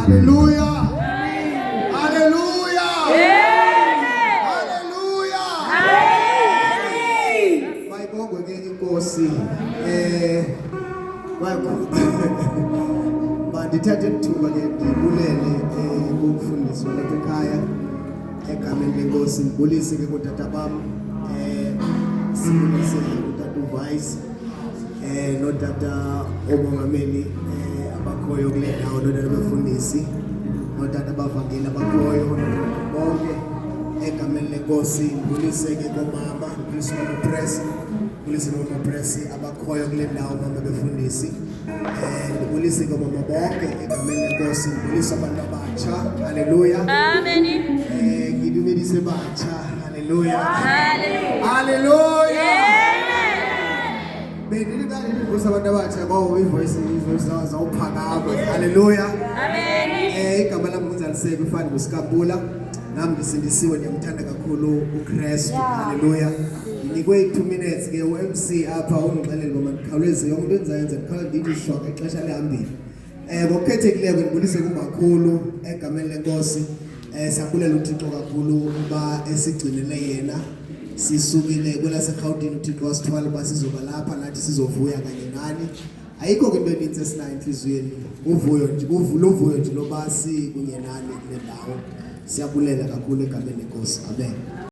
Hallelujah. Hallelujah. Hallelujah. Bayibonga ke inkosi. Bandithathe ithuba ke ngibulele ukufundiswa lapha ekhaya egameni lenkosi. Ngibulise ke kutata bam sibulise utata uVice notata omongameli abakhoyo kule ndawo notata bafundisi notata bavangeli abakhoyo bonke egameni lenkosi. Ngibulise ke komama Christmas Press, ngibulise nomama Press abakhoyo kule ndawo mama befundisi. Ngibulise ke mama bonke egameni lenkosi. Ngibulise abantu abatsha. Haleluya. Amen. Ngibulise batsha. Haleluya. Hallelujah. Haleluya. Bendilibali livusa abantu abatsha bawo ivoice zawuphakama. Haleluya. Amen. Igama lami ngizaliseke ufana noSikabula. Nami ngisindisiwe ngiyamthanda kakhulu uKristu. Haleluya. Nginikwe 2 minutes ke uMC apha ungixelele ngoba ngikhawuleze yonke into enzayenza ngikhawuleze ndithi shock exesha lihambile. Ngokukhethekileyo ngibulise kumakhulu egameni lenkosi. Siyabulela uThixo kakhulu uba esigcinele yena. Sisukile kwelaseGauteng uThixo wasithwala ba sizoba lapha nathi sizovuya kanye nani. Ayikho ke into eninzi esinayo enhlizweni. Uvuyo nje, uvuyo nje loba sikunye nani kule ndawo. Siyabulela kakhulu egameni lenkosi. Amen.